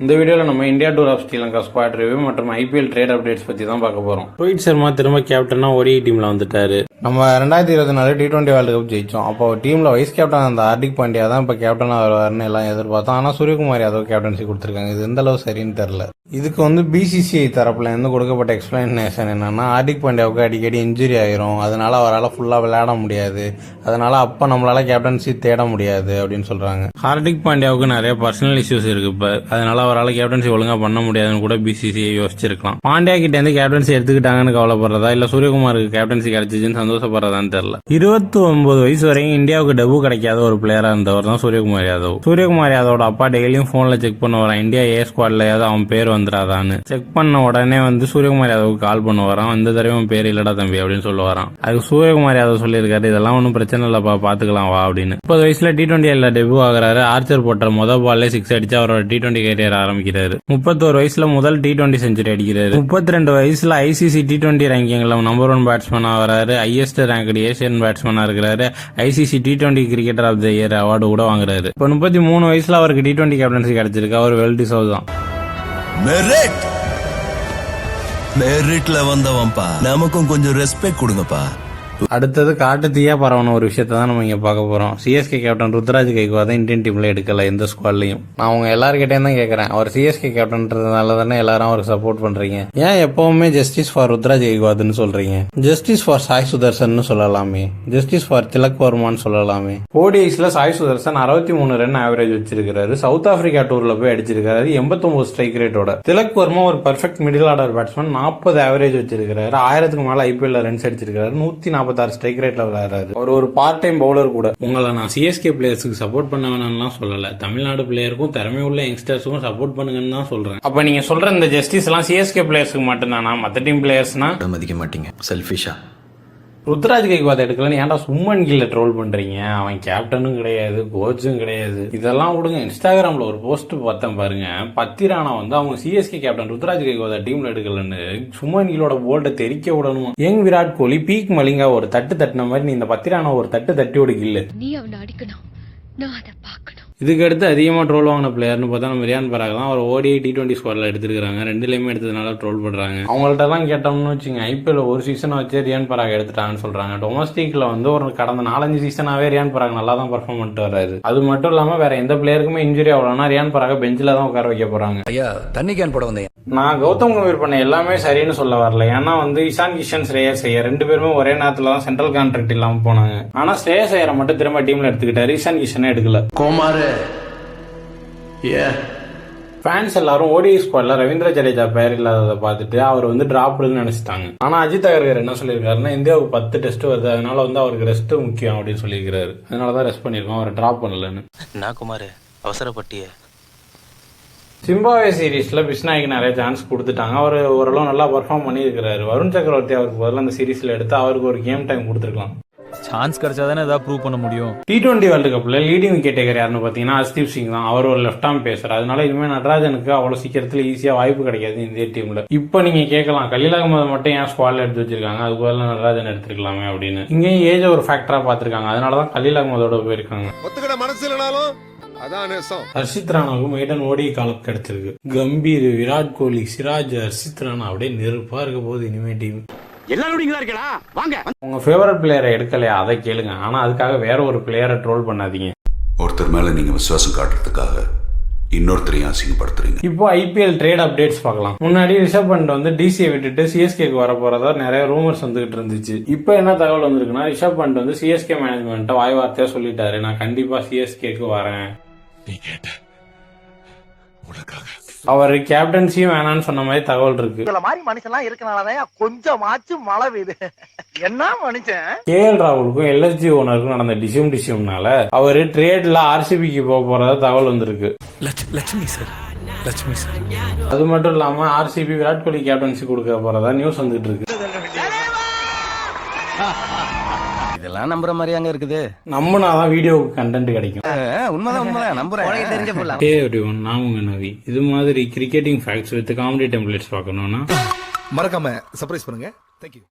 இந்த வீடியோவில் நம்ம India tour of Sri Lanka squad review மற்றும் ஐபிஎல் ட்ரேட் அப்டேட்ஸ் பற்றி தான் பார்க்க போகிறோம். ரோஹித் சர்மா திரும்ப கேப்டனா ODI டீமில் வந்துட்டாரு. நம்ம 2024 T20 வேர்ல்டு கப் ஜெயிச்சோம். அப்போ டீமில் வைஸ் கேப்டன் அந்த ஹார்திக் பாண்டியா தான் இப்போ கேப்டனாக வருவார்னு எல்லாம் எதிர்பார்த்தோம். ஆனால் சூரியகுமார் யாதவ் கேப்டன்சி கொடுத்துருக்காங்க. இது எந்த அளவு சரின்னு தெரில. இதுக்கு BCCI தரப்புல இருந்து கொடுக்கப்பட்ட எக்ஸ்பிளனேஷன் என்னன்னா, ஹார்திக் பாண்டியாவுக்கு அடிக்கடி இன்ஜுரி ஆயிரும், அதனால அவரால் ஃபுல்லாக விளையாட முடியாது, அதனால அப்போ நம்மளால கேப்டன்சி தேட முடியாது அப்படின்னு சொல்றாங்க. ஹார்திக் பாண்டியாவுக்கு நிறைய பர்சனல் இஷ்யூஸ் இருக்கு இப்ப, அதனால அவரால் கேப்டன்சி ஒழுங்கா பண்ண முடியாதுன்னு கூட BCCI யோசிச்சிருக்கலாம். பாண்டியா கிட்ட இருந்து கேப்டன்சி எடுத்துக்கிட்டாங்கன்னு கவலைப்படுறதா இல்ல சூரியகுமாருக்கு கேப்டன்சி கிடைச்சிச்சுன்னு சந்தோஷப்படுறதான்னு தெரியல. 29 வயசு வரைக்கும் இந்தியாவுக்கு டெபு கிடைக்காத ஒரு பிளேயரா இருந்தவர் தான் சூரியகுமார் யாதவ். சூரியகுமார் யாதவோட அப்பா டெய்லியும் போன்ல செக் பண்ண வரான், இந்தியா ஏ ஸ்குவாட்ல ஏதாவது அவன் பேர் வந்துடாதான்னு. செக் பண்ண உடனே சூரியகுமார் யாதவுக்கு கால் பண்ண வரான். இந்த தடவை பேர் இல்லடா தம்பி அப்படின்னு சொல்ல வரான். அதுக்கு சூரியகுமார் யாதவ் சொல்லியிருக்காரு, இதெல்லாம் ஒன்றும் பிரச்சனை இல்லப்பா, பாத்துக்கலாம் வா அப்படின்னு. 30 வயசுல T20 டெபு ஆகிறாரு. ஆர்ச்சர் போட்ட முதல் பால்ல 6 அடிச்சு அவரோட T20 கேரியர் ஆரம்பிக்கிறாரு. 31 வயசுல முதல் T20 செஞ்சுரி அடிக்கிறாரு. 32 வயசுல ICC T20 ரேங்கிங்ல நம்பர் 1 பேட்ஸ்மேன் ஆகிறாரு. ஹையஸ்ட் ரேங்க்டு ஏசியன் பேட்ஸ்மேனா இருக்கிறாரு. ICC T20 cricketer of the year award கூட வாங்குறாரு. இப்போ 33 வயசுல அவருக்கு T20 கேப்டன்சி கிடைச்சிருக்கு. அவர் வெல் டிசர்வ் தான். மெரிட்ல வந்தவன்பா, நமக்கும் கொஞ்சம் ரெஸ்பெக்ட் கொடுங்கப்பா. அடுத்தது காட்டு தீயா பரவன ஒரு விஷயத்த தான் நம்ம இங்க பார்க்க போறோம். CSK கேப்டன் ருத்ராஜ் கைக்வாதை இந்தியன் டீம்ல எடுக்கல எந்த ஸ்குவாட்லயும். நான் அவங்க எல்லாருக்கிட்டையும் தான் கேட்கறேன், அவர் CSK கேப்டன்றதுனால தானே எல்லாரும் அவருக்கு சப்போர்ட் பண்றீங்க, ஏன் எப்பவுமே ஜஸ்டிஸ் ஃபார் ருத்ராஜ் கைக்வாத்னு சொல்றீங்க? ஜஸ்டிஸ் ஃபார் சாய் சுதர்சன் சொல்லலாமே, ஜஸ்டிஸ் ஃபார் திலக் வர்மான்னு சொல்லலாமே. ODIஸ்ல சாய் சுதர்சன் 63 ரன் ஆவரேஜ் வச்சிருக்காரு. சவுத் ஆப்பிரிக்கா டூர்ல போய் அடிச்சிருக்காரு 89 ஸ்ட்ரைக் ரேட்டோட. திலக் வர்மா ஒரு perfect middle order batsman, 40 average வச்சிருக்காரு. 1000க்கு மேல IPL ரன்ஸ் அடிச்சிருக்காரு. 146 ஸ்ட்ரைக் ரேட்ல விளையாடுறாரு. அவர் ஒரு பார்ட் டைம் பவுலர் கூட. உங்களை நான் CSK பிளேயர்ஸுக்கு சப்போர்ட் பண்ண வேணாம்லாம் சொல்லல, தமிழ்நாடு பிளேயருக்கும் திறமை உள்ள யங்ஸ்டர்ஸுக்கும் சப்போர்ட் பண்ணுங்கன்னு தான் சொல்றேன். அப்ப நீங்க சொல்ற இந்த ஜஸ்டிஸ் எல்லாம் CSK பிளேயர்ஸுக்கு மட்டும்தானா? மத்த டீம் பிளேயர்ஸ்னா மதிக்க மாட்டீங்க, செல்ஃபிஷா. ருத்ராஜ் கைக்வாத் எடுக்கலன்னு ஏன்டா சும்மன் கீழ ட்ரோல் பண்றீங்க? அவன் கேப்டனும் கிடையாது, கோச்சும் கிடையாது. இதெல்லாம் விடுங்க. இன்ஸ்டாகிராம்ல ஒரு போஸ்ட் பார்த்தேன் பாருங்க, பத்திரானா அவங்க CSK கேப்டன் ருத்ராஜ் கைக்வாத் டீம்ல எடுக்கலன்னு சும்மன் கீழோட போல்ட தெரிக்க விடணுமா? யங் விராட் கோலி பீக் மலிங்கா ஒரு தட்டு தட்டின மாதிரி நீ இந்த பத்திரானா ஒரு தட்டு தட்டி விடுக்கில்ல. நீ அவனை அடிக்கணும், நான் அதை பார்க்கணும். இதுக்கு அடுத்து அதிகமாக ட்ரோல் வாங்கின பிளேயர்னு பார்த்தா நம்ம ரியான் பராக் தான். அவர் ODI T20 ஸ்குவாட்ல எடுத்துருக்காங்க. ரெண்டுலேயுமே எடுத்ததுனால ட்ரோல் பண்றாங்க. அவங்கள்ட்ட தான் கேட்டோம்னு வச்சுங்க, IPL ஒரு சீசனை வச்சு ரியான் பராக் எடுத்துட்டாங்கன்னு சொல்றாங்க. டொமஸ்டிக்ல ஒரு கடந்த 4-5 சீசனாவே ரியான் பராக் நல்லா தான் பர்ஃபார்ம் பண்ணிட்டு வர்றாரு. அது மட்டும் இல்லாம வேற எந்த பிளேயருக்குமே இன்ஜுரி ஆகலன்னா ரியான் பராக பெஞ்சில தான் உட்கார வைக்க போறாங்க. ஐயா, தண்ணி கேன் போட வந்தேன். நான் கௌதம் கம்பீர் பண்ண எல்லாமே சரின்னு சொல்ல வரல. ஏன்னா இஷான் கிஷன், ஸ்ரேயஸ் ஐயர் 2 பேருமே ஒரே நேரத்துல தான் சென்ட்ரல் கான்ட்ராக்ட் இல்லாம போனாங்க. ஆனா ஸ்ரேயஸ் ஐயரை மட்டும் திரும்ப டீம்ல எடுத்துக்கிட்டாரு, இஷான் கிஷனே எடுக்கல. கோமாரு ஃபேன்ஸ் எல்லாரும் ODI ஸ்குவாட்ல ரவீந்திர ஜடேஜா பேர் இல்லாததை பார்த்துட்டு அவர் டிராப்டுன்னு நினைச்சிட்டாங்க. ஆனா அஜித் அகர்கர் என்ன சொல்லியிருக்காருன்னா, இந்தியாவுக்கு 10 டெஸ்ட் வருது, அதனால அவருக்கு ரெஸ்ட் முக்கியம் அப்படின்னு சொல்லியிருக்காரு. அதனாலதான் ரெஸ்ட் பண்ணிருக்கோம், அவரை டிராப் பண்ணலன்னு. நான் குமார் அவசரப்பட்டிய சிம்பாவே சீரீஸ்ல பிஸ்னாய்க்கு நிறைய சான்ஸ் கொடுத்துட்டாங்க. அவர் ஓரளவு நல்லா பர்ஃபார்ம் பண்ணியிருக்கிறாரு. வருண் சக்கரவர்த்தி அவருக்கு பதிலாக அந்த சீரீஸ்ல எடுத்து அவருக்கு ஒரு கேம் டைம் கொடுத்துருக்கலாம். சான்ஸ் கிடைச்சாதானே ஏதாவது ப்ரூவ் பண்ண முடியும். T20 வேர்ல்டு கப்ல லீடிங் விக்கெட் டேக்கர் யாருன்னு பாத்தீங்கன்னா ஹர்ஷ்தீப் சிங் தான். அவர் ஒரு லெஃப்ட் ஆர்ம் பேசர். அதனால இனிமே நடராஜனுக்கு அவ்வளவு சீக்கிரத்துல ஈஸியா வாய்ப்பு கிடைக்காது இந்திய டீம்ல. இப்போ நீங்க கேட்கலாம், கலீல் அகமது மட்டும் ஏன் ஸ்குவாட்ல எடுத்து வச்சிருக்காங்க, அதுக்கு பதிலாக நடராஜன் எடுத்துருக்கலாமே அப்படின்னு. இங்கேயும் ஏஜ் ஒரு ஃபேக்டரா பாத்துருக்காங்க. அதனாலதான் கலீல் அகமதோட போயிருக்காங்க. ஹர்ஷித் ராணாவுக்கு மெய்டன் ODI காலப் கிடைச்சிருக்கு. கம்பீர், விராட் கோலி, சிராஜ், ஹர்ஷித் ராணா அப்படியே நெருப்பா இருக்க போகுது இனிமே டீம். உங்க ஃபேவரட் பிளேயரை எடுக்கலையா அதை கேளுங்க, ஆனா அதுக்காக வேற ஒரு பிளேயரை ட்ரோல் பண்ணாதீங்க. ஒருத்தர் மேல நீங்க விசுவாசம் காட்டுறதுக்காக இன்னொருத்தரையும் அசிங்கப்படுத்துறீங்க. இப்போ IPL ட்ரேட் அப்டேட்ஸ் பார்க்கலாம். முன்னாடி ரிஷப் பண்ட் DCயை விட்டுட்டு CSKக்கு வர போறதா நிறைய ரூமர்ஸ் வந்துகிட்டு இருந்துச்சு. இப்போ என்ன தகவல் வந்திருக்குன்னா, ரிஷப் பண்ட் CSK மேனேஜ்மெண்ட் வாய் வார்த்தையா சொல்லிட்டாரு, நான் கண்டிப்பா CSKக்கு வரேன். அவர் கேப்டன்சியும் வேணான்னு சொன்ன மாதிரி தகவல் இருக்கு. மாதிரி மனுஷன்லாம் இருக்கனாலதான் கொஞ்சமாச்சும் மழை பெய்யுது. என்ன மனுஷன்? KL ராகுலுக்கும் LSG ஓனருக்கும் நடந்த டிசிம்னால அவரு ட்ரேட்ல RCBக்கு போக போறதா தகவல் வந்திருக்கு. லட்சுமி சார். அது மட்டும் இல்லாம RCB விராட் கோலி கேப்டன்சி கொடுக்க போறதா நியூஸ் வந்துட்டு இருக்கு. இதெல்லாம் நம்புற மாதிரி அங்க இருக்குது. நம்பினாதான் வீடியோவுக்கு கண்டென்ட் கிடைக்கும். உண்மைதான் நம்புறேன். நான் உங்க நவி. இது மாதிரி cricketing facts with comedy templates பார்க்கணும்னா மறக்காம சர்ப்ரைஸ் பண்ணுங்க. தேங்க்யூ.